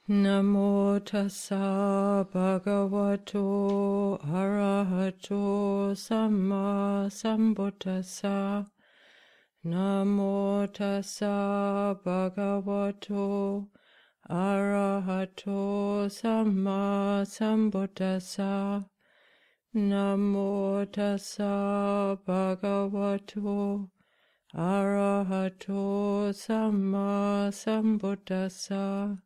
Namo tassa bhagavato arahato samma sambuddhassa. Namo tassa bhagavato arahato samma sambuddhassa. Namo tassa bhagavato arahato samma sambuddhassa.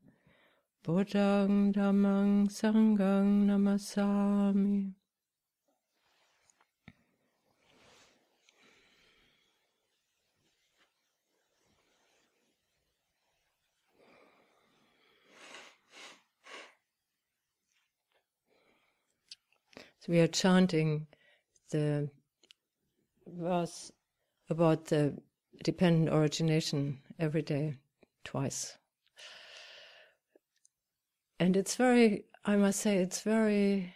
Buddhang Dhammang Sanghang Namasami. So we are chanting the verse about the dependent origination every day, twice. And it's very, I must say, it's very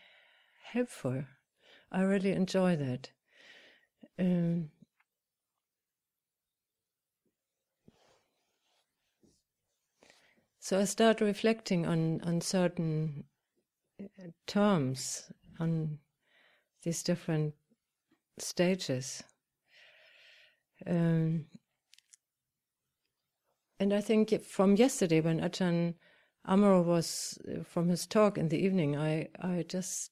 helpful. I really enjoy that. So I start reflecting on certain terms, on these different stages. And I think from yesterday when Ajahn Amaro was, from his talk in the evening, I just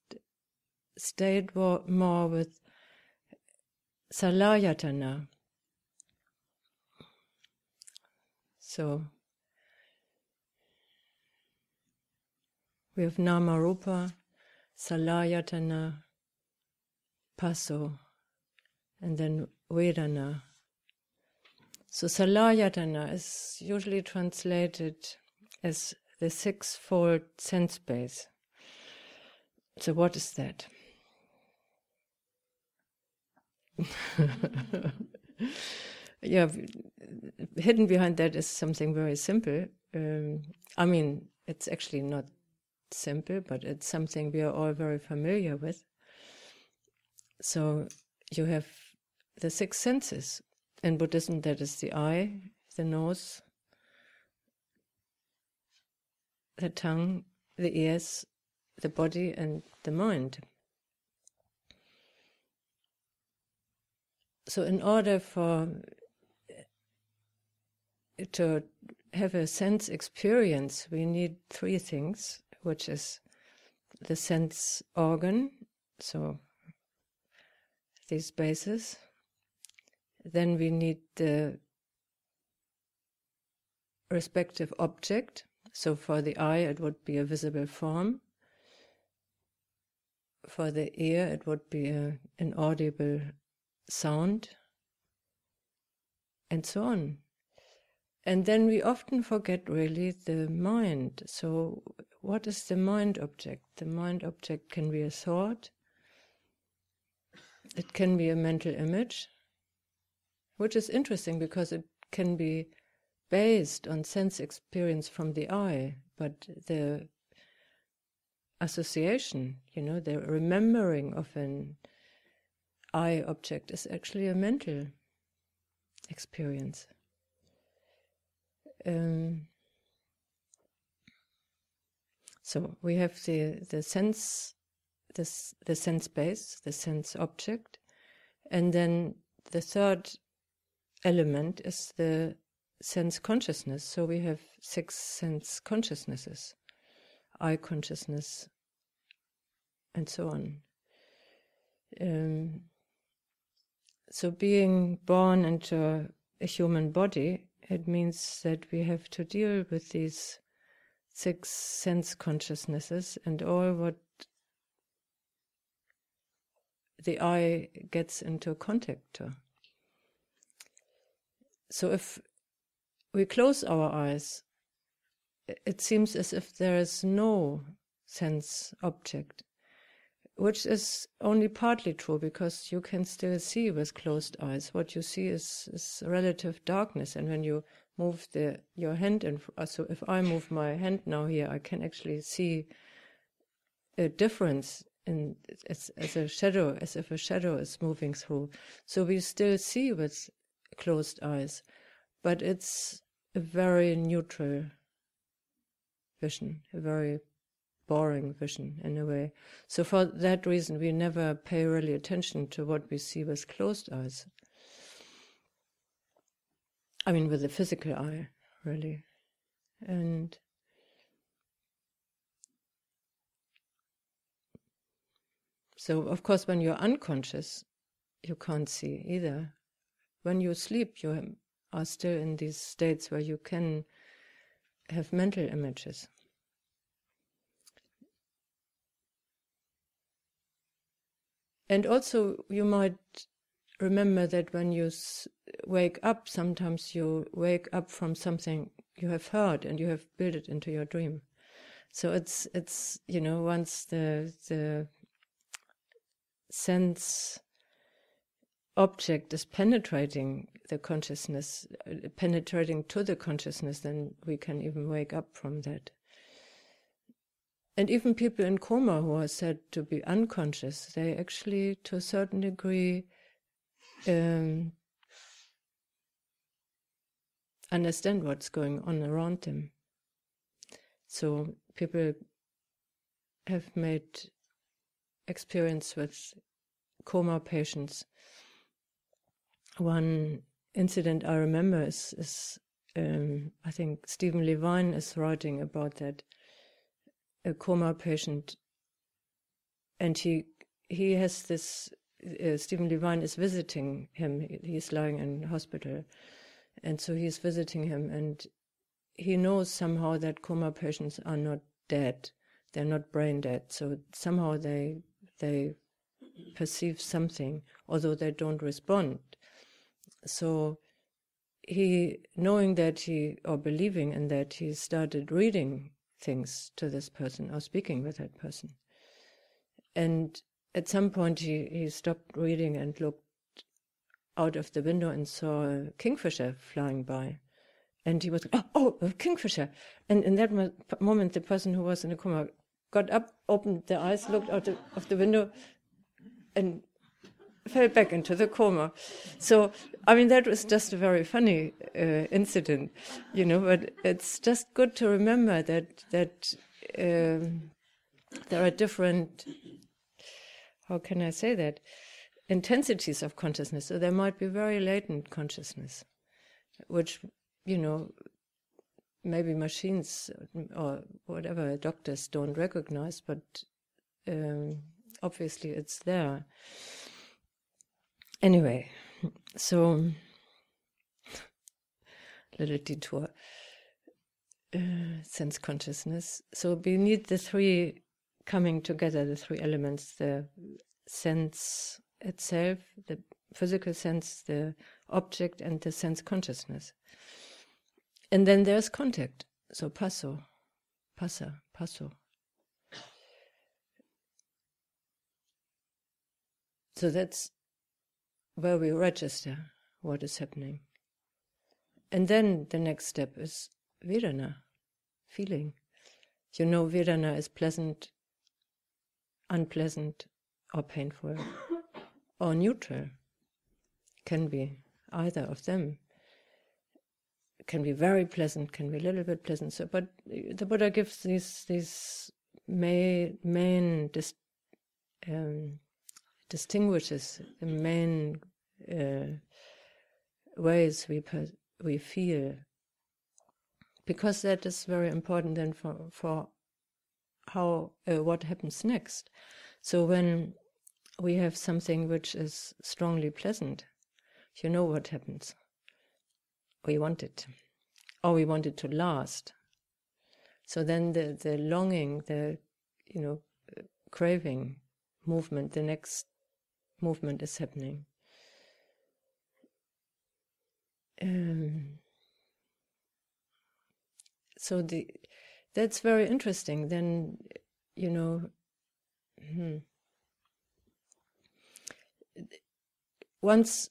stayed more with Salayatana. So we have Nama Rupa, Salayatana, Paso, and then Vedana. So Salayatana is usually translated as the sixfold sense base. So what is that? Yeah, hidden behind that is something very simple. I mean, it's actually not simple, but it's something we are all very familiar with. So you have the six senses. In Buddhism, that is the eye, the nose, the tongue, the ears, the body, and the mind. So in order to have a sense experience, we need three things, which is the sense organ, so these bases. Then we need the respective object. So for the eye, it would be a visible form. For the ear, it would be an audible sound, and so on. And then we often forget really the mind. So what is the mind object? The mind object can be a thought. It can be a mental image, which is interesting because it can be based on sense experience from the eye, but the association, the remembering of an eye object is actually a mental experience. So we have the sense, the sense base, the sense object, and then the third element is the sense consciousness. So we have six sense consciousnesses, eye consciousness, and so on. So being born into a human body, it means that we have to deal with these six sense consciousnesses and all what the eye gets into contact to. So if we close our eyes, it seems as if there is no sense object, which is only partly true because you can still see with closed eyes. What you see is relative darkness, and when you move your hand, so if I move my hand now here, I can actually see a difference as a shadow, as if a shadow is moving through. So we still see with closed eyes, but it's a very neutral vision, a very boring vision in a way. So for that reason, we never pay really attention to what we see with closed eyes. I mean, with the physical eye, really. And so, of course, when you're unconscious, you can't see either. When you sleep, you are still in these states where you can have mental images. And also, you might remember that when you wake up, sometimes you wake up from something you have heard and you have built it into your dream. So it's once the sense object is penetrating the consciousness, penetrating to the consciousness, then we can even wake up from that. And even people in coma who are said to be unconscious, they actually, to a certain degree, understand what's going on around them. So people have made experience with coma patients. One incident I remember is I think Stephen Levine is writing about that, a coma patient, and he has this, Stephen Levine is visiting him, he's lying in hospital, and so he's visiting him, and he knows somehow that coma patients are not dead, they're not brain dead, so somehow they perceive something, although they don't respond. So he, knowing that or believing in that, he started reading things to this person or speaking with that person. And at some point he stopped reading and looked out of the window and saw a kingfisher flying by. And he was, oh, a kingfisher. And in that moment, the person who was in a coma got up, opened their eyes, looked out of the window, and fell back into the coma. So, I mean, that was just a very funny incident, but it's just good to remember that there are different, how can I say that, intensities of consciousness. So there might be very latent consciousness, which, maybe machines or whatever doctors don't recognize, but obviously it's there. Anyway, so little detour, sense consciousness. So we need the three coming together, the three elements, the sense itself, the physical sense, the object, and the sense consciousness. And then there's contact, so passo. So that's where we register what is happening. And then the next step is Vedana, feeling. Vedana is pleasant, unpleasant, or painful, or neutral. Can be either of them. Can be very pleasant, can be a little bit pleasant. So, but the Buddha gives these main distinguishes the main ways we feel, because that is very important then for how what happens next. So when we have something which is strongly pleasant, what happens. We want it, or we want it to last. So then the longing, the craving movement, the next movement is happening. So that's very interesting. Then once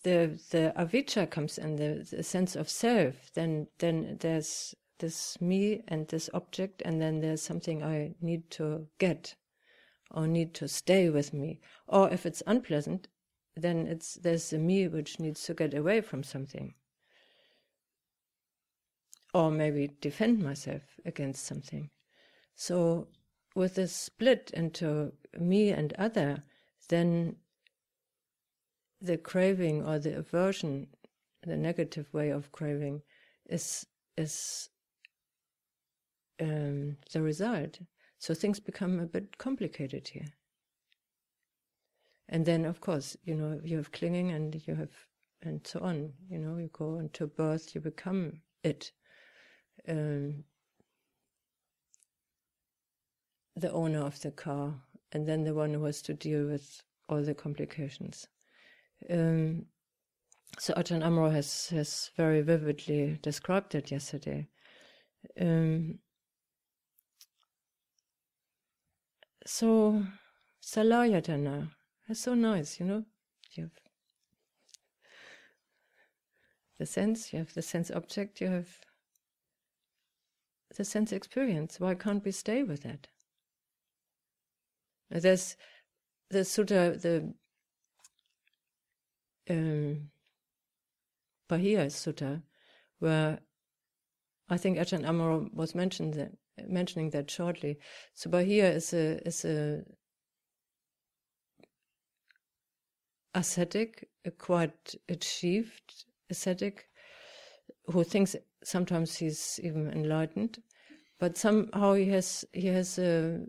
the avijja comes in, the sense of self, then there's this me and this object, and then there's something I need to get or need to stay with me. Or if it's unpleasant, then there's the me which needs to get away from something. or maybe defend myself against something. So with this split into me and other, then the craving or the aversion, the negative way of craving, is the result. So things become a bit complicated here. And then, of course, you have clinging and you have, and so on. You go into birth, you become it. The owner of the car, and then the one who has to deal with all the complications. So Ajahn Amaro has very vividly described it yesterday. So Salayatana, it's so nice, you have the sense, you have the sense object, you have the sense experience. Why can't we stay with that? There's the sutta, the Bahia Sutta, where I think Ajahn Amaro was mentioning that shortly. So Bahia is a ascetic, a quite achieved ascetic, who thinks sometimes he's even enlightened, but somehow he has a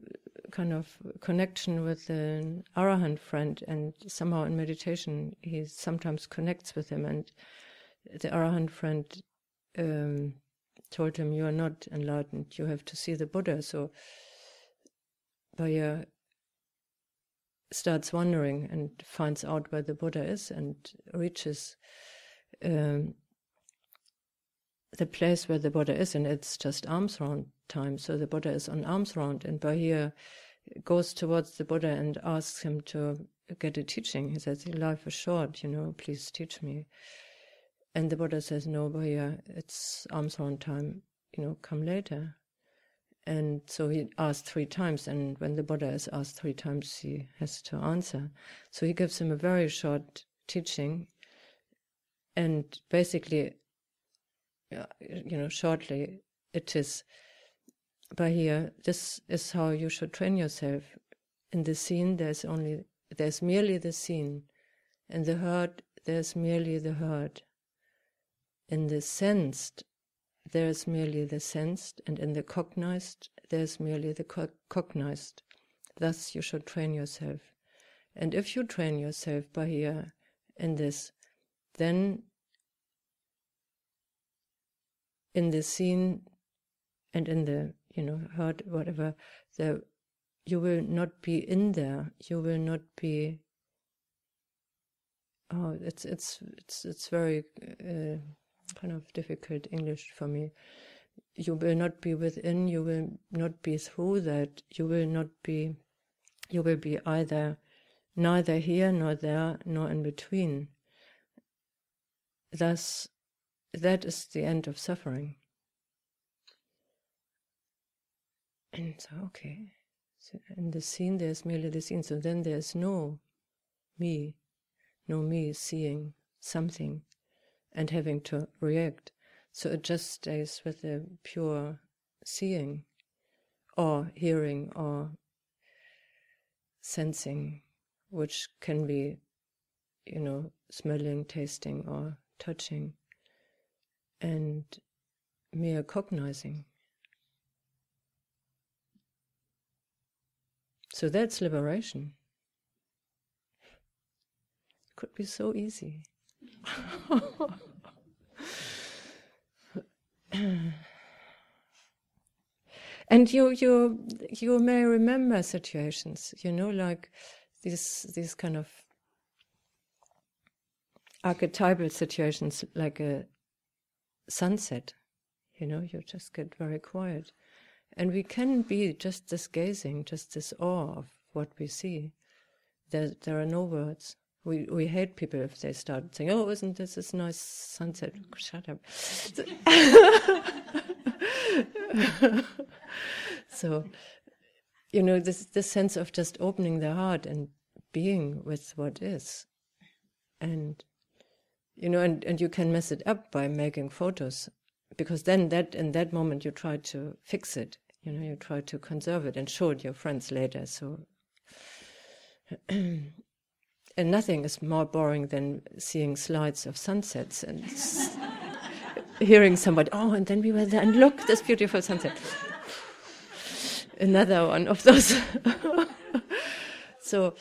kind of connection with an Arahant friend, and somehow in meditation he sometimes connects with him, and the Arahant friend told him, "You are not enlightened, you have to see the Buddha." So Bahia starts wandering and finds out where the Buddha is and reaches the place where the Buddha is, and it's just arms round time. So the Buddha is on arms round, and Bahia goes towards the Buddha and asks him to get a teaching. He says, "Life is short, please teach me." And the Buddha says, "No, Bahia, it's arms round time, come later." And so he asked 3 times, and when the Buddha is asked 3 times, he has to answer. So he gives him a very short teaching, and basically, shortly, it is, Bahia, this is how you should train yourself. In the scene, there's merely the scene. In the heard, there's merely the heard. In the sensed, there's merely the sensed, and in the cognized, there's merely the cognized. Thus you should train yourself. And if you train yourself, Bahia, in this, then in the scene and in the, heard, whatever, you will not be in there. You will not be. Oh, it's very kind of difficult English for me. You will not be within. You will not be through that. You will not be. You will be either neither here nor there nor in between. Thus, that is the end of suffering. And so, okay, so in the scene there's merely the scene, so then there's no me seeing something and having to react. So it just stays with the pure seeing or hearing or sensing, which can be, smelling, tasting or touching, and mere cognizing. So that's liberation. It could be so easy. And you may remember situations, like these kind of archetypal situations, like a sunset. You just get very quiet. And we can be just this gazing, just this awe of what we see. There are no words. We hate people if they start saying, "Oh, isn't this a nice sunset?" Shut up. So, this sense of just opening the heart and being with what is. And, and you can mess it up by making photos because then in that moment you try to fix it, you try to conserve it and show it your friends later. So, and nothing is more boring than seeing slides of sunsets and hearing somebody, oh, and then we were there, and look, this beautiful sunset. Another one of those. So,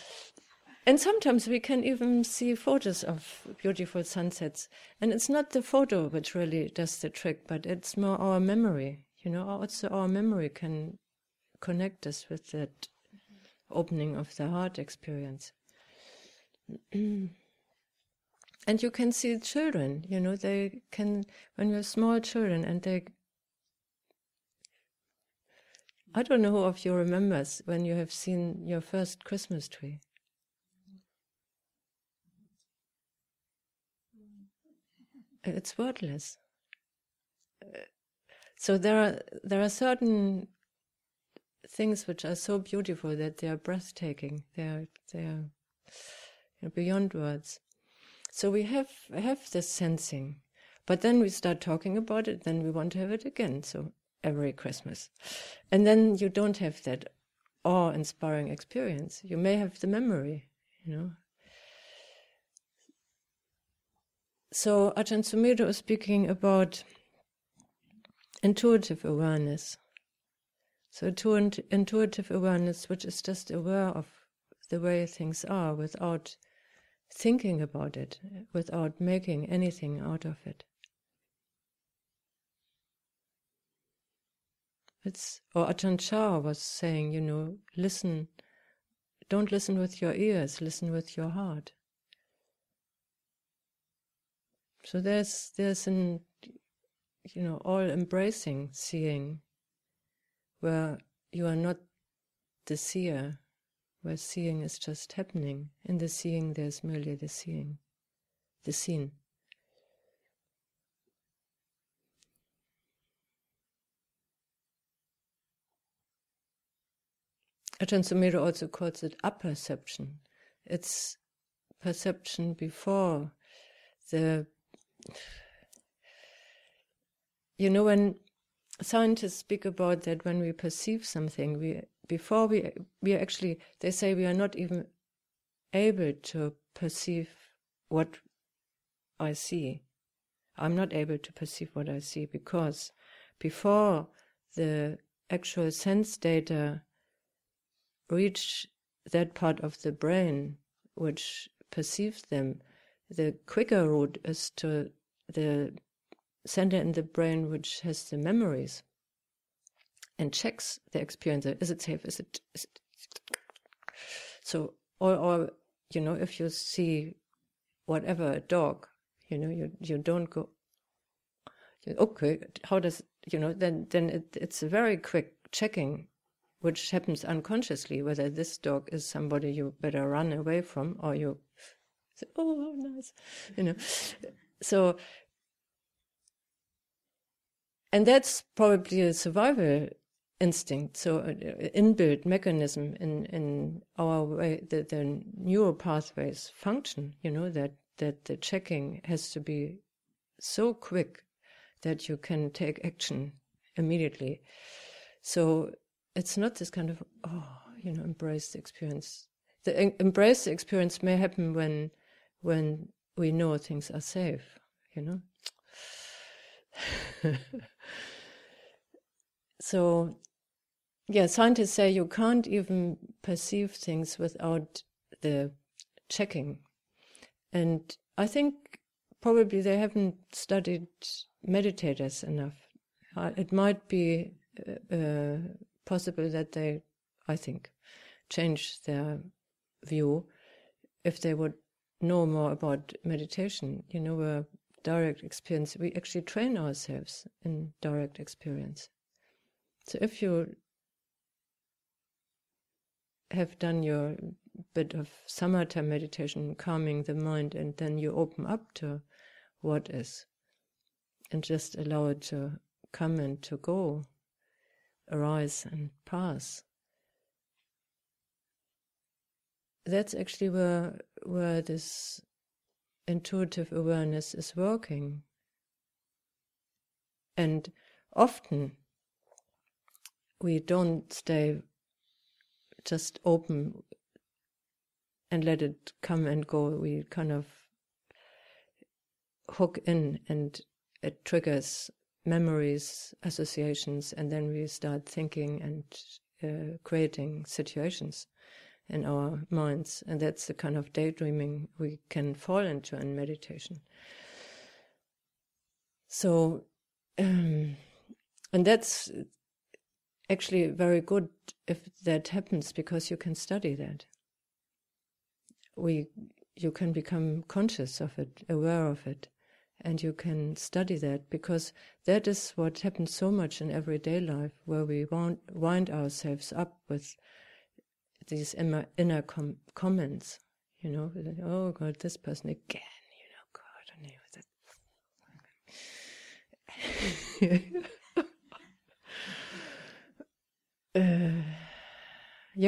and sometimes we can even see photos of beautiful sunsets. And it's not the photo which really does the trick, but it's more our memory. Also our memory can connect us with that opening of the heart experience. And you can see children, they can, when we're small children, and I don't know who of you remembers when you have seen your first Christmas tree. It's wordless. So there are certain things which are so beautiful that they are breathtaking. They are beyond words. So we have this sensing, but then we start talking about it. Then we want to have it again. So every Christmas, and then you don't have that awe-inspiring experience. You may have the memory, So Ajahn Sumedho is speaking about intuitive awareness. So intuitive awareness, which is just aware of the way things are without thinking about it, without making anything out of it. Or Ajahn Chah was saying, listen, don't listen with your ears, listen with your heart. So there's an, all-embracing seeing, where you are not the seer, where seeing is just happening. In the seeing, there's merely the seeing, the seen. Ajahn Sumedho also calls it apperception. It's perception before the... when scientists speak about that, when we perceive something, we actually, they say we are not even able to perceive what I see. I'm not able to perceive what I see, because before the actual sense data reach that part of the brain which perceives them, the quicker route is to the center in the brain which has the memories and checks the experience. Is it safe? Is it... So, or if you see whatever, a dog, you don't go, okay, how does, then it's a very quick checking, which happens unconsciously, whether this dog is somebody you better run away from, or you say, oh, how nice, So, and that's probably a survival instinct, so an inbuilt mechanism in our way, the neural pathways function, that the checking has to be so quick that you can take action immediately. So it's not this kind of, embrace the experience. Embrace the experience may happen when we know things are safe, So, scientists say you can't even perceive things without the checking. And I think probably they haven't studied meditators enough. It might be possible that they, I think, change their view if they would know more about meditation, where direct experience, we actually train ourselves in direct experience. So if you have done your bit of samatha meditation, calming the mind, and then you open up to what is, and just allow it to come and to go, arise and pass. That's actually where this intuitive awareness is working. And often we don't stay just open and let it come and go. We kind of hook in, and it triggers memories, associations, and then we start thinking and creating situations in our minds. And that's the kind of daydreaming we can fall into in meditation. So, and that's actually very good if that happens, because you can study that. You can become conscious of it, aware of it, and you can study that, because that is what happens so much in everyday life, where we wind ourselves up with these inner comments, oh God, this person again, God, I know that.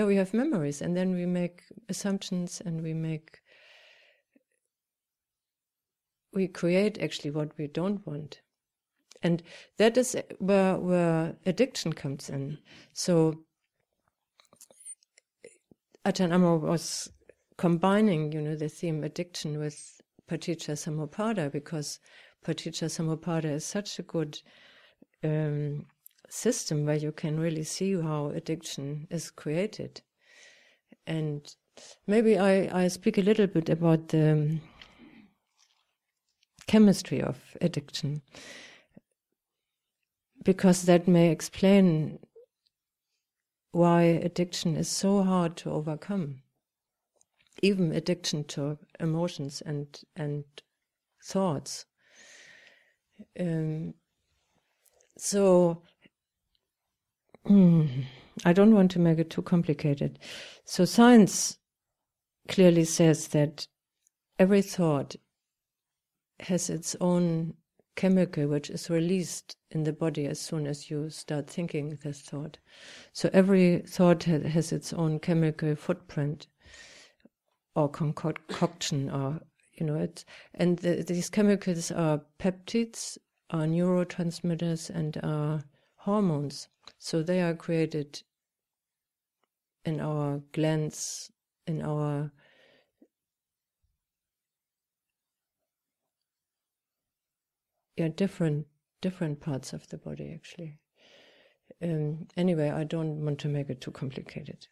We have memories, and then we make assumptions, and we create actually what we don't want. And that is where addiction comes in. So Ajahn Amaro was combining, the theme addiction with Paticca Samuppada, because Paticca Samuppada is such a good system where you can really see how addiction is created. And maybe I speak a little bit about the chemistry of addiction, because that may explain why addiction is so hard to overcome, even addiction to emotions and thoughts. So I don't want to make it too complicated. So science clearly says that every thought has its own chemical which is released in the body as soon as you start thinking this thought. So every thought has its own chemical footprint or concoction, or these chemicals are peptides, are neurotransmitters, and are hormones. So they are created in our glands, in our different parts of the body, actually. Anyway, I don't want to make it too complicated.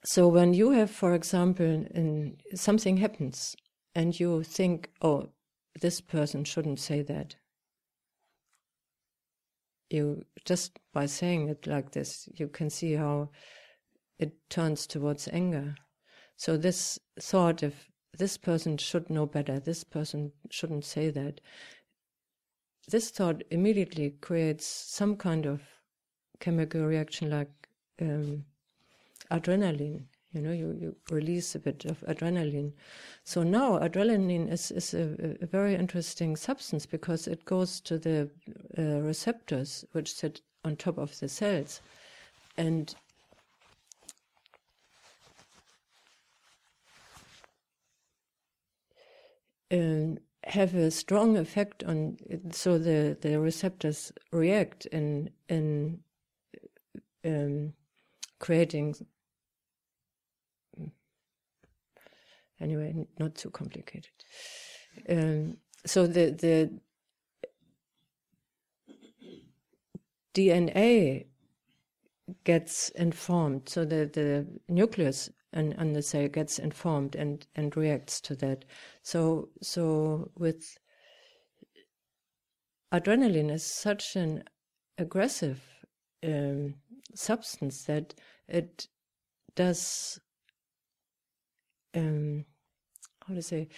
So when you have, for example, something happens and you think, oh, this person shouldn't say that. You just by saying it like this, you can see how it turns towards anger. So this thought of this person should know better, this person shouldn't say that, this thought immediately creates some kind of chemical reaction like adrenaline. You release a bit of adrenaline. So now adrenaline is a very interesting substance, because it goes to the receptors which sit on top of the cells, and have a strong effect on it. So the receptors react in creating. Anyway, not too complicated. So the DNA gets informed. So the nucleus on the cell gets informed and reacts to that. So with adrenaline is such an aggressive substance that it does. How to say?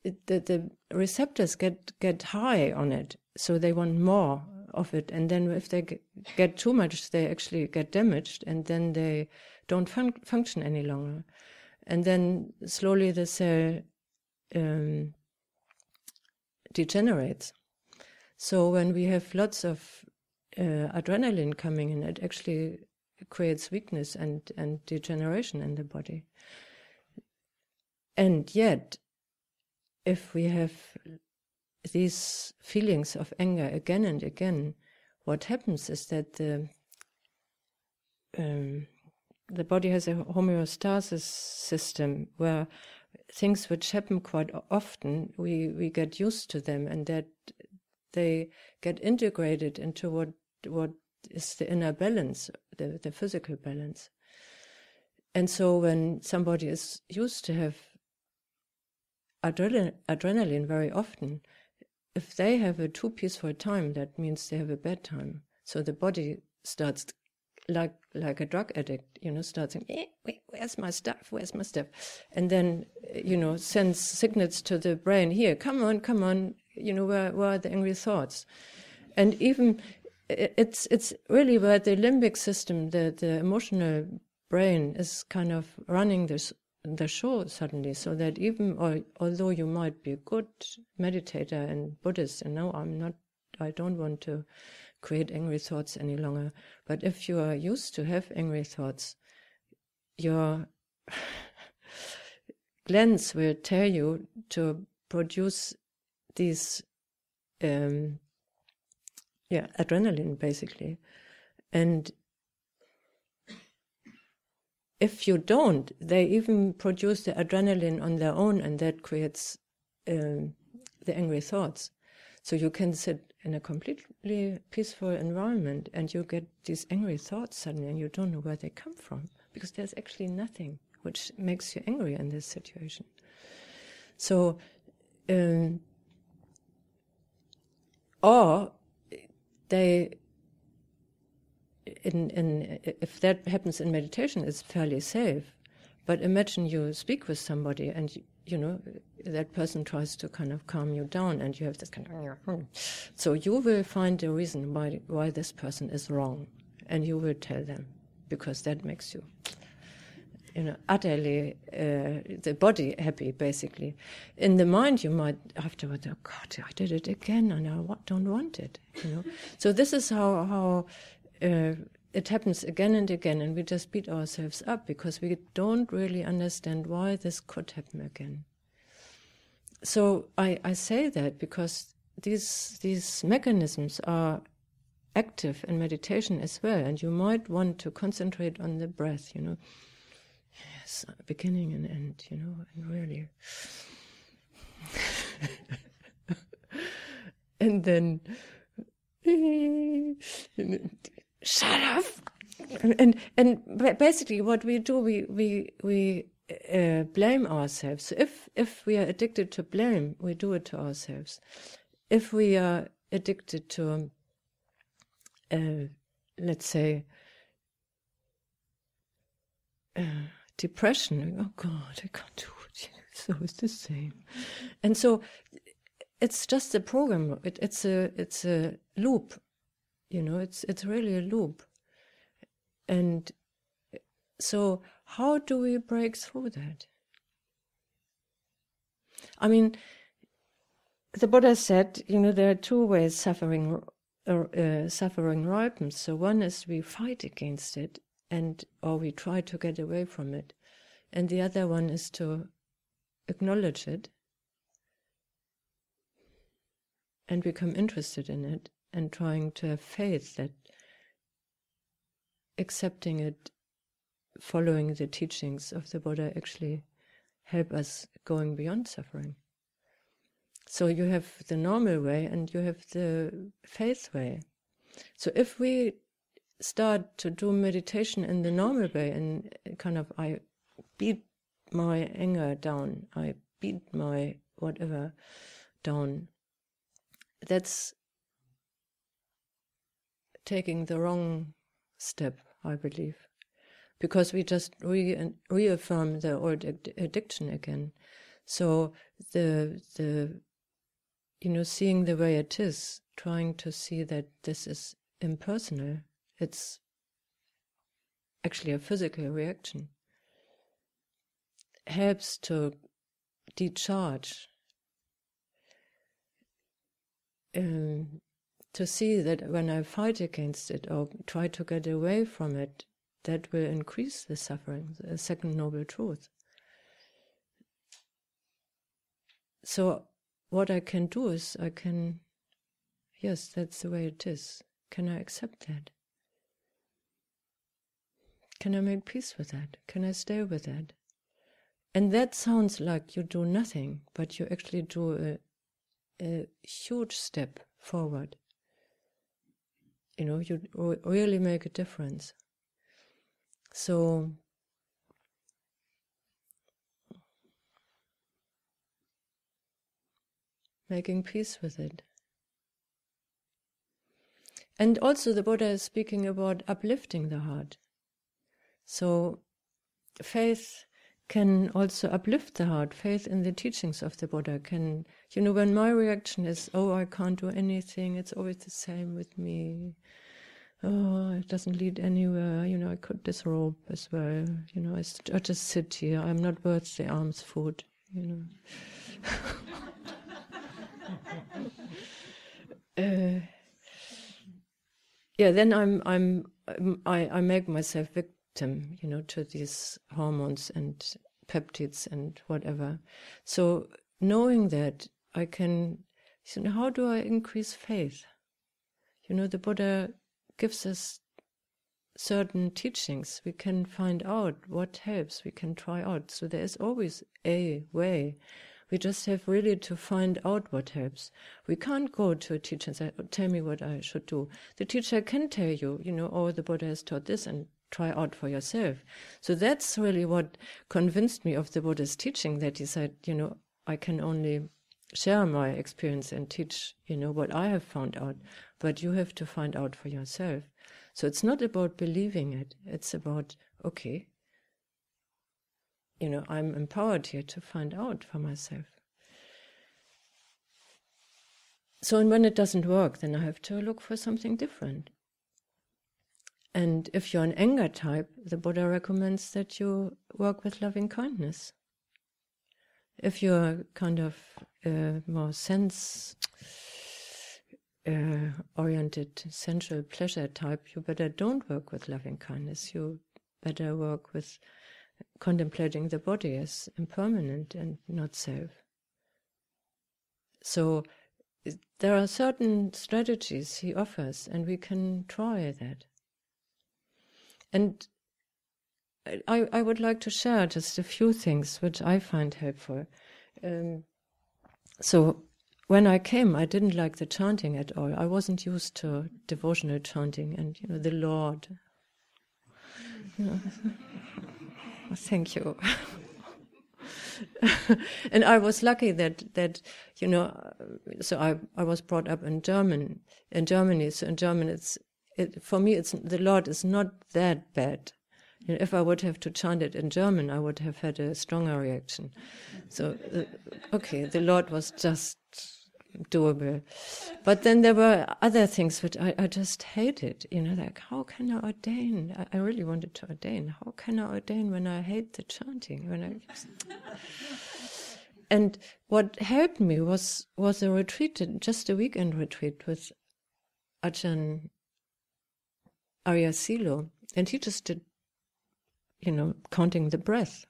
The receptors get high on it, so they want more of it. And then if they get too much, they actually get damaged, and then they don't function any longer. And then slowly the cell degenerates. So when we have lots of adrenaline coming in, it actually creates weakness and degeneration in the body. And yet, if we have these feelings of anger again and again, what happens is that the body has a homeostasis system where things which happen quite often, we get used to them, and that they get integrated into what is the inner balance, the physical balance. And so when somebody is used to have adrenaline very often, if they have a too peaceful time, that means they have a bad time. So the body starts like a drug addict, starts saying, where's my stuff? Where's my stuff? And then, sends signals to the brain, here, come on, where are the angry thoughts? And even it's really where the limbic system, the emotional brain, is kind of running the show suddenly, so that even although you might be a good meditator and Buddhist, and no, I don't want to create angry thoughts any longer, but if you are used to have angry thoughts, your glands will tell you to produce these adrenaline, basically. And if you don't, they even produce the adrenaline on their own, and that creates the angry thoughts. So you can sit in a completely peaceful environment and you get these angry thoughts suddenly, and you don't know where they come from, because there's actually nothing which makes you angry in this situation. So, or they, if that happens in meditation, it's fairly safe. But imagine you speak with somebody and that person tries to kind of calm you down, and you have this kind of so you will find a reason why this person is wrong, and you will tell them, because that makes you utterly the body happy, basically. In the mind you might afterwards, oh God, I did it again and I don't want it, So this is how it happens again and again, and we just beat ourselves up because we don't really understand why this could happen again. So I say that because these mechanisms are active in meditation as well, and you might want to concentrate on the breath, yes, beginning and end, and really. And then shut up. And basically what we do, we blame ourselves. So if we are addicted to blame, we do it to ourselves. If we are addicted to, let's say, depression, oh God, I can't do it. So it's the same. And so it's just a program. It's a loop. It's really a loop. And so how do we break through that? I mean, the Buddha said, there are two ways suffering ripens. So one is we fight against it, or we try to get away from it. And the other one is to acknowledge it and become interested in it, and trying to have faith that accepting it, following the teachings of the Buddha, actually help us going beyond suffering. So you have the normal way and you have the faith way. So if we start to do meditation in the normal way, and kind of I beat my anger down, I beat my whatever down, that's taking the wrong step, I believe, because we just reaffirm the old addiction again. So the seeing the way it is, trying to see that this is impersonal, it's actually a physical reaction, helps to decharge, to see that when I fight against it or try to get away from it, that will increase the suffering, the second noble truth. So what I can do is yes, that's the way it is. Can I accept that? Can I make peace with that? Can I stay with that? And that sounds like you do nothing, but you actually do a huge step forward. You really make a difference. So making peace with it. And also the Buddha is speaking about uplifting the heart. So faith can also uplift the heart. Faith in the teachings of the Buddha can, when my reaction is, oh, I can't do anything, it's always the same with me. Oh, it doesn't lead anywhere. I could disrobe as well. I just sit here. I'm not worth the alms food. Then I make myself victim, to these hormones and peptides and whatever. So knowing that, I can, how do I increase faith? The Buddha gives us certain teachings. We can find out what helps. We can try out. So there is always a way. We just have really to find out what helps. We can't go to a teacher and say, tell me what I should do. The teacher can tell you, oh, the Buddha has taught this, and try out for yourself. So that's really what convinced me of the Buddha's teaching, that he said, I can only share my experience and teach, what I have found out, but you have to find out for yourself. So it's not about believing it. It's about, okay, I'm empowered here to find out for myself. So, and when it doesn't work, then I have to look for something different. And if you're an anger type, the Buddha recommends that you work with loving kindness. If you're kind of more sense-oriented, sensual pleasure type, you better don't work with loving kindness. You better work with contemplating the body as impermanent and not self. So there are certain strategies he offers, and we can try that. And I would like to share just a few things which I find helpful. So when I came, I didn't like the chanting at all. I wasn't used to devotional chanting and, the Lord. Thank you. And I was lucky that so I was brought up in Germany. So in German, for me, the Lord is not that bad. If I would have to chant it in German, I would have had a stronger reaction. So, okay, the Lord was just doable. But then there were other things which I just hated. Like, how can I ordain? I really wanted to ordain. How can I ordain when I hate the chanting? And what helped me was a retreat, just a weekend retreat with Ajahn Amaro, and he just did, counting the breath.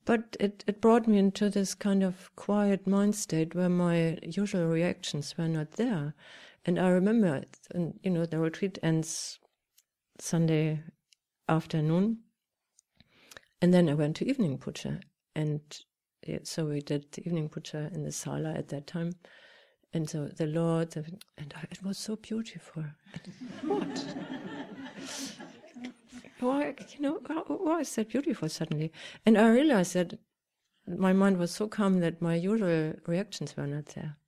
But it brought me into this kind of quiet mind state where my usual reactions were not there. And I remember, the retreat ends Sunday afternoon, and then I went to evening puja. And so we did the evening puja in the sala at that time. And so the Lord, it was so beautiful. What? Why is that beautiful suddenly? And I realized that my mind was so calm that my usual reactions were not there.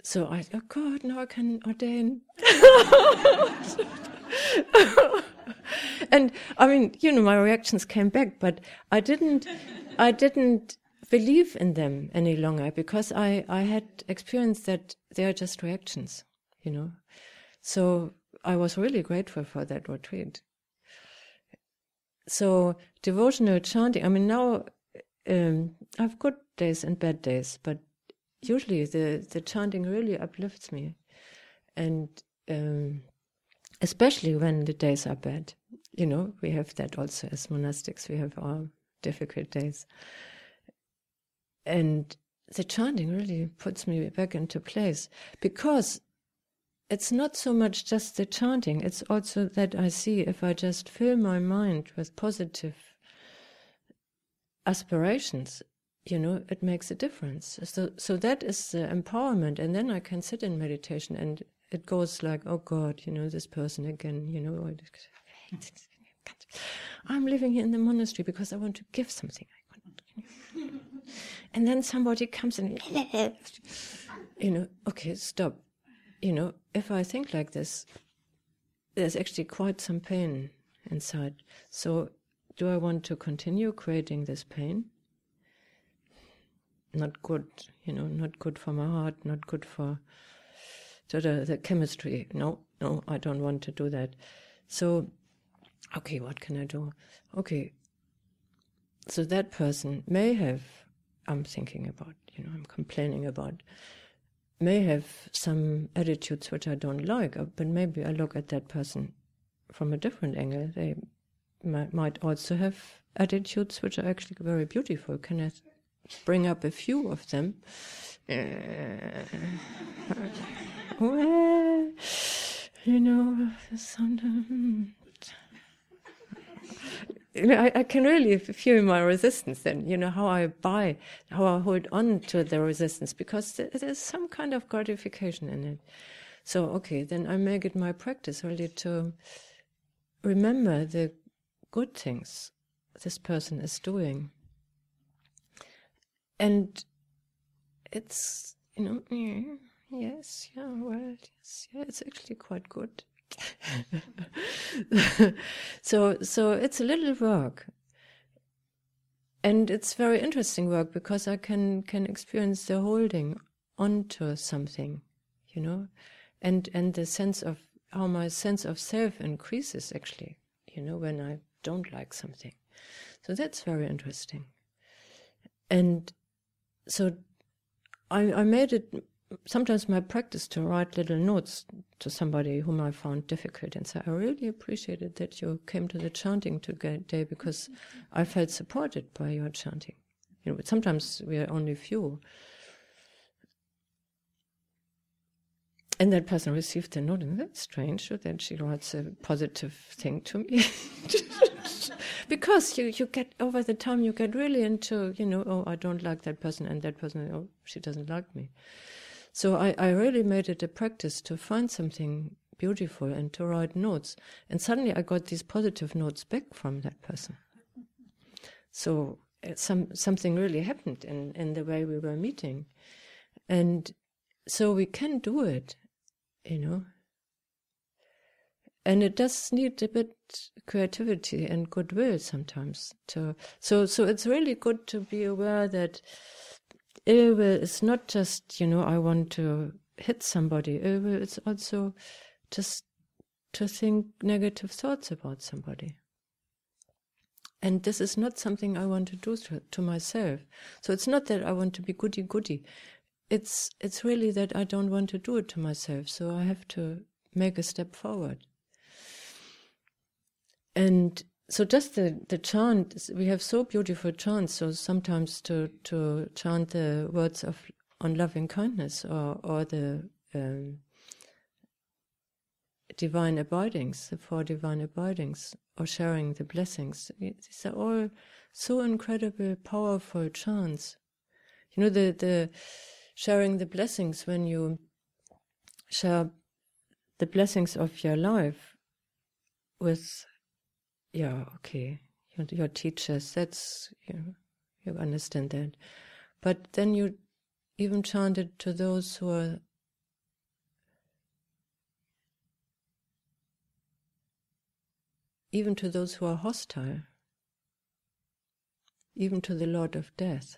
So I thought, oh God, now I can ordain. And I mean, my reactions came back, but I didn't believe in them any longer, because I had experienced that they are just reactions, So I was really grateful for that retreat. So devotional chanting, I mean, now I have good days and bad days, but usually the chanting really uplifts me. And especially when the days are bad. We have that also as monastics. We have our difficult days. And the chanting really puts me back into place, because it's not so much just the chanting, it's also that I see if I just fill my mind with positive aspirations, it makes a difference. So that is the empowerment, and then I can sit in meditation and it goes like, oh God, this person again, I'm living here in the monastery because I want to give something. And then somebody comes and, okay, stop. If I think like this, there's actually quite some pain inside. So do I want to continue creating this pain? Not good, not good for my heart, not good for the chemistry. No, I don't want to do that. So, okay, what can I do? Okay, so that person may have, I'm thinking about, I'm complaining about, may have some attitudes which I don't like, but maybe I look at that person from a different angle. They might also have attitudes which are actually very beautiful. Can I bring up a few of them? Well, sometimes I can really feel my resistance then, how I hold on to the resistance, because there's some kind of gratification in it. So, okay, then I make it my practice really to remember the good things this person is doing. And it's, yes, it's actually quite good. So it's a little work, and it's very interesting work, because I can experience the holding onto something, and the sense of how my sense of self increases actually, when I don't like something. So that's very interesting. And so I made it sometimes my practice to write little notes to somebody whom I found difficult and say, I really appreciated that you came to the chanting today, because I felt supported by your chanting. But sometimes we are only few. And that person received a note, and that's strange that she writes a positive thing to me. Because you get, over the time, you get really into, oh, I don't like that person, and that person, oh, she doesn't like me. So I really made it a practice to find something beautiful and to write notes. And suddenly I got these positive notes back from that person. So something really happened in the way we were meeting. And so we can do it, And it does need a bit creativity and goodwill sometimes. So it's really good to be aware that ill will is not just, I want to hit somebody. Ill will is also just to think negative thoughts about somebody. And this is not something I want to do to myself. So it's not that I want to be goody-goody. It's really that I don't want to do it to myself. So I have to make a step forward. And so just the chant, we have so beautiful chants. So sometimes to chant the words on loving kindness or the divine abidings, the 4 divine abidings, or sharing the blessings. These are all so incredible, powerful chants. The sharing the blessings, when you share the blessings of your life with, your teachers, that's, you understand that. But then you even chant it to those who are hostile, even to the Lord of Death.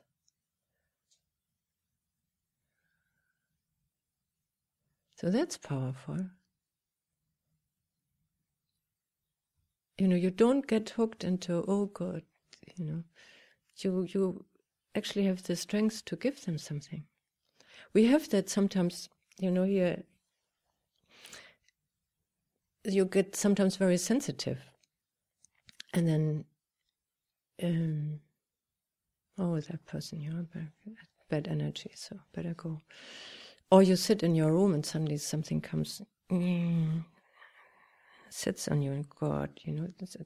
So that's powerful. You don't get hooked into, oh God, you actually have the strength to give them something. We have that sometimes, here you get sometimes very sensitive. And then, that person, bad energy, so better go. Or you sit in your room and suddenly something comes, sits on you, and God,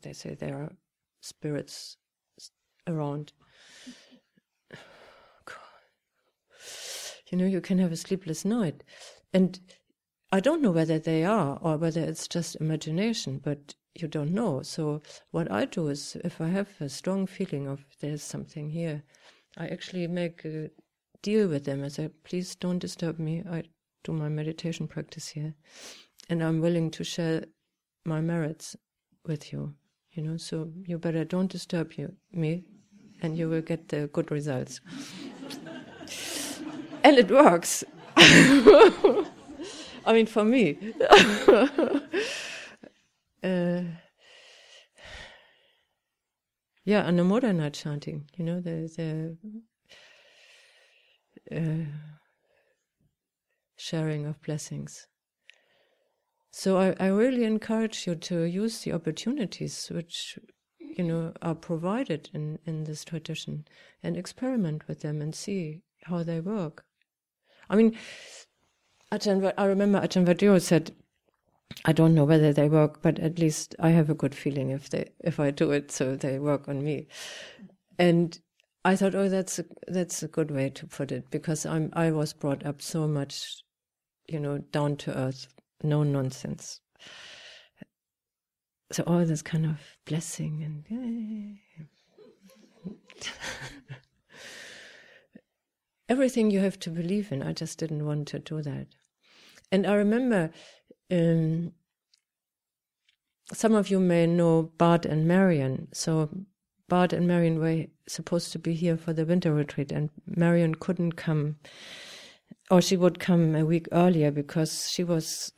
they say there are spirits around. You can have a sleepless night. And I don't know whether they are or whether it's just imagination, but you don't know. So what I do is, if I have a strong feeling of there's something here, I actually make a deal with them. I say, please don't disturb me. I do my meditation practice here. And I'm willing to share my merits with you, so you better don't disturb me, and you will get the good results. And it works. I mean, for me. And the modern night chanting, the sharing of blessings. So I really encourage you to use the opportunities which, are provided in this tradition, and experiment with them and see how they work. I mean, I remember Ajahn Vadiro said, I don't know whether they work, but at least I have a good feeling if I do it, so they work on me. And I thought, that's a good way to put it, because I was brought up so much, down to earth, no nonsense. So all this kind of blessing and everything you have to believe in. I just didn't want to do that. And I remember, some of you may know Bart and Marion. So Bart and Marion were supposed to be here for the winter retreat, and Marion couldn't come, or she would come a week earlier because she was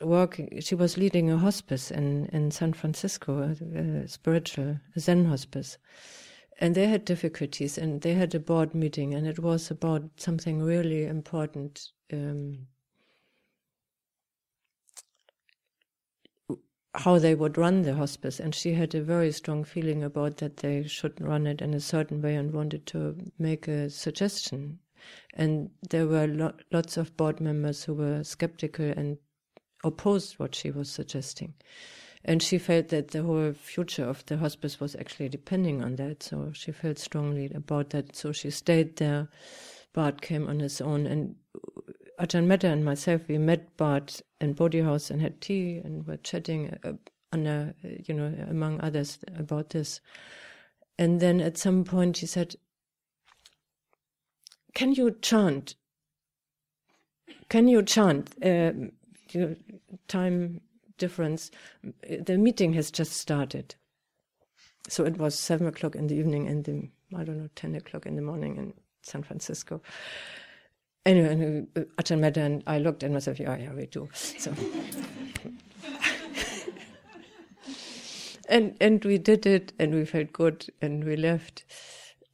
leading a hospice in San Francisco, a spiritual Zen hospice. And they had difficulties, and they had a board meeting, and it was about something really important, how they would run the hospice. And she had a very strong feeling about that they should run it in a certain way, and wanted to make a suggestion. And there were lots of board members who were skeptical and opposed what she was suggesting. And she felt that the whole future of the hospice was actually depending on that. So she felt strongly about that. So she stayed there. Bart came on his own. And Ajahn Metta and myself, we met Bart in Bodhi House and had tea and were chatting among others about this. And then at some point she said, Can you chant? Time difference. The meeting has just started. So it was 7 o'clock in the evening and 10 o'clock in the morning in San Francisco. Anyway, Ajahn Metta and I looked at myself, yeah, we do. So, and we did it, and we felt good, and we left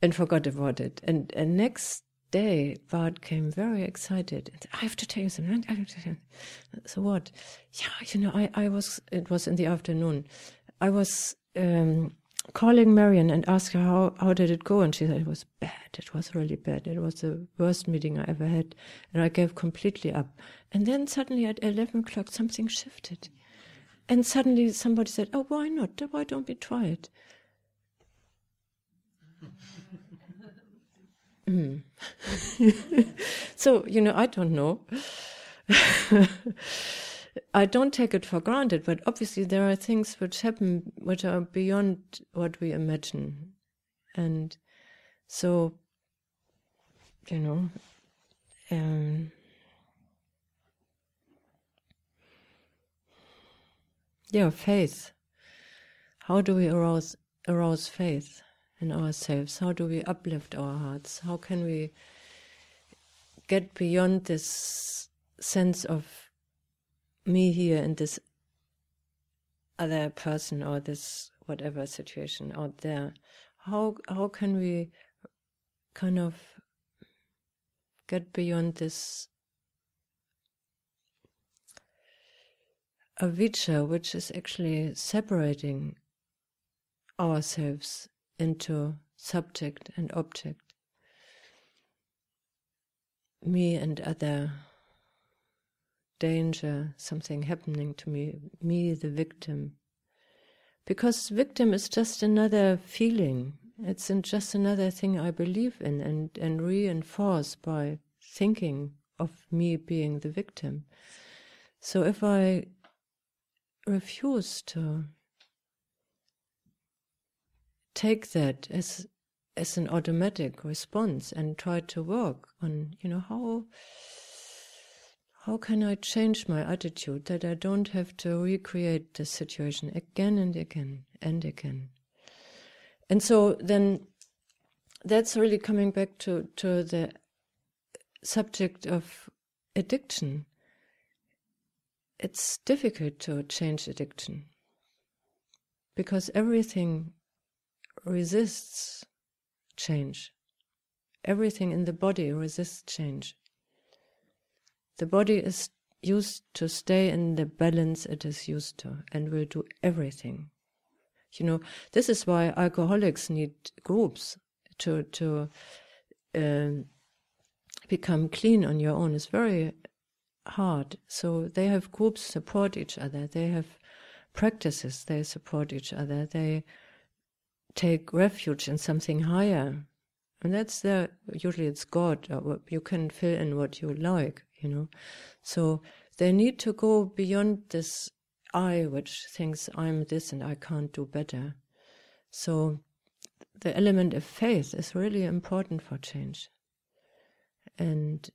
and forgot about it. And next day, Bart came very excited. And said, I have to tell you something. So what? Yeah, it was in the afternoon. I was calling Marion and asked her how did it go, and she said it was bad. It was really bad. It was the worst meeting I ever had, and I gave completely up. And then suddenly at 11 o'clock something shifted, and suddenly somebody said, "Oh, why not? Why don't we try it?" So I don't know. I don't take it for granted, but obviously there are things which happen which are beyond what we imagine. And so, faith. How do we arouse faith in ourselves? How do we uplift our hearts? How can we get beyond this sense of me here and this other person or this whatever situation out there? How can we kind of get beyond this avijja, which is actually separating ourselves into subject and object? me and other, danger, something happening to me the victim. Because victim is just another feeling. It's just another thing I believe in and reinforce by thinking of me being the victim. So if I refuse to take that as an automatic response and try to work on, how can I change my attitude that I don't have to recreate the situation again and again and again. And so then that's really coming back to the subject of addiction. It's difficult to change addiction because everything resists change. Everything in the body resists change. The body is used to stay in the balance it is used to and will do everything. This is why alcoholics need groups to become clean on your own. It's very hard. So they have groups support each other. They have practices. They support each other. They take refuge in something higher. And that's usually it's God. Or you can fill in what you like, So they need to go beyond this I, which thinks I'm this and I can't do better. So the element of faith is really important for change. And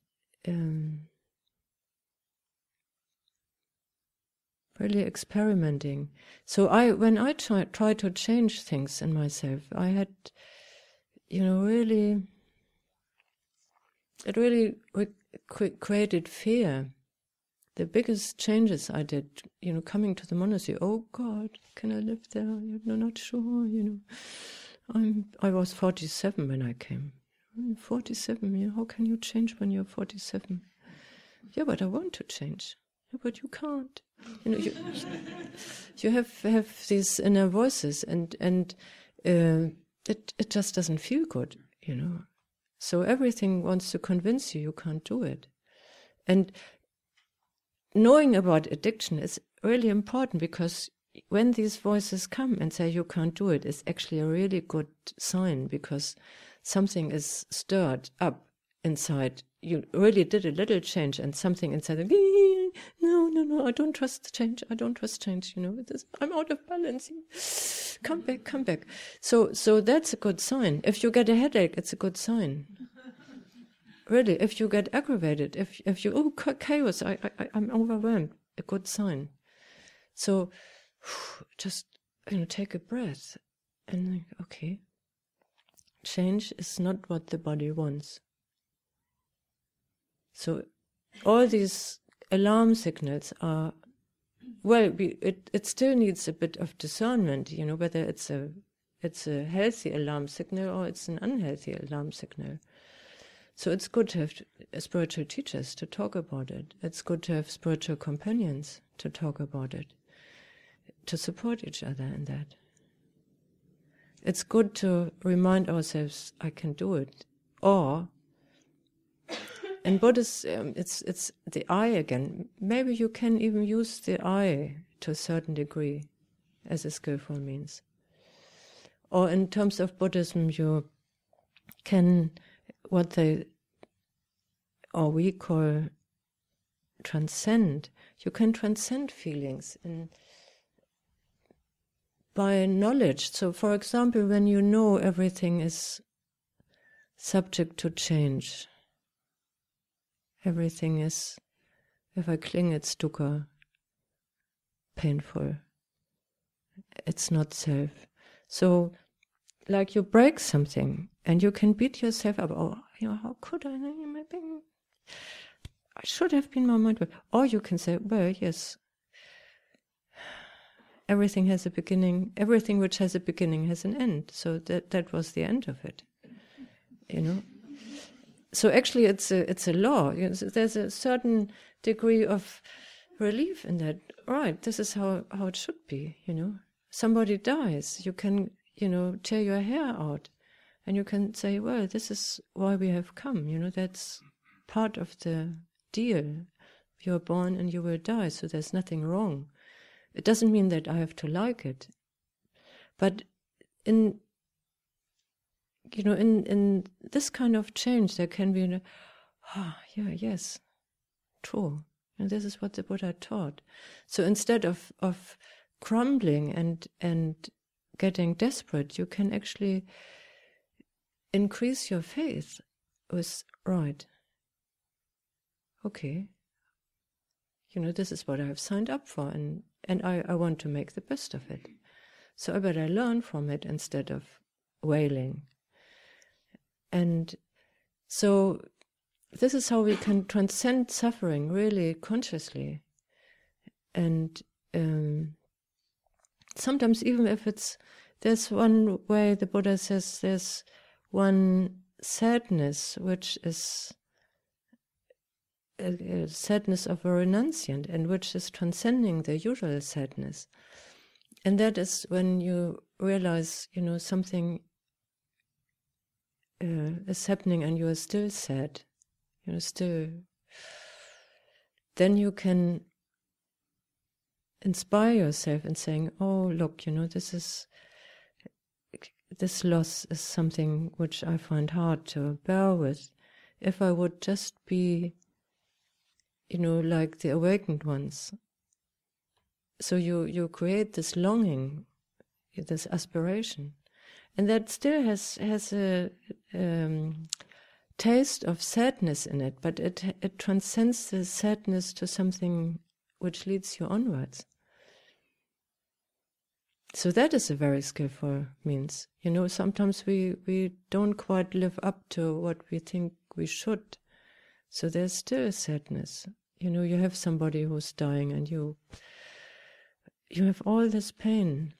really experimenting. So when I try to change things in myself, I had, it really created fear. The biggest changes I did, coming to the monastery, oh God, can I live there? I'm not sure, I was 47 when I came. I'm 47, how can you change when you're 47? Yeah, but I want to change. Yeah, but you can't. You have these inner voices, and it just doesn't feel good, So everything wants to convince you can't do it. And knowing about addiction is really important, because when these voices come and say you can't do it, it's actually a really good sign, because something is stirred up inside. You really did a little change, and something inside, no, I don't trust change. I don't trust change. I'm out of balance. Come back. So that's a good sign. If you get a headache, it's a good sign. Really, if you get aggravated, if you chaos, I'm overwhelmed, a good sign. So just take a breath and think, okay, change is not what the body wants. So all these alarm signals are, it still needs a bit of discernment, whether it's a healthy alarm signal or it's an unhealthy alarm signal. So it's good to have spiritual teachers to talk about it. It's good to have spiritual companions to talk about it, to support each other in that. It's good to remind ourselves, I can do it. Or, in Buddhism, it's the I again. Maybe you can even use the I to a certain degree as a skillful means. Or in terms of Buddhism, you can, we call transcend. You can transcend feelings by knowledge. So, for example, when you know everything is subject to change, everything is, if I cling, it's dukkha, painful. It's not self. So, like you break something, and you can beat yourself up. Oh, how could I? Maybe I should have been more mindful. Or you can say, well, yes, everything has a beginning. Everything which has a beginning has an end. So that was the end of it. So actually, it's a law. There's a certain degree of relief in that. Right, this is how it should be. Somebody dies. You can tear your hair out, and you can say, well, this is why we have come. That's part of the deal. You're born and you will die, so there's nothing wrong. It doesn't mean that I have to like it. But in this kind of change, there can be yes, true. And this is what the Buddha taught. So instead of crumbling and getting desperate, you can actually increase your faith with, right, okay, this is what I have signed up for, and I want to make the best of it. So I better learn from it instead of wailing. And so this is how we can transcend suffering really consciously. And sometimes even if there's one way the Buddha says there's one sadness which is a sadness of a renunciant, and which is transcending the usual sadness. And that is when you realize, something is happening and you are still sad, then you can inspire yourself in saying, oh, look, this loss is something which I find hard to bear with. If I would just be, like the awakened ones. So you create this longing, this aspiration, and that still has a taste of sadness in it, but it transcends the sadness to something which leads you onwards. So that is a very skillful means. Sometimes we don't quite live up to what we think we should. So there's still sadness. You have somebody who's dying and you have all this pain.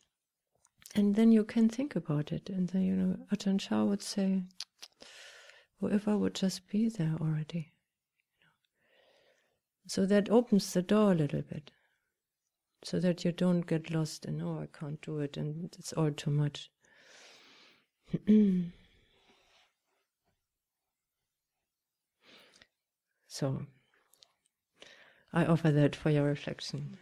And then you can think about it. And then, Ajahn Chah would say, oh, if I would just be there already. So that opens the door a little bit. So that you don't get lost in, oh, I can't do it, and it's all too much. So, I offer that for your reflection.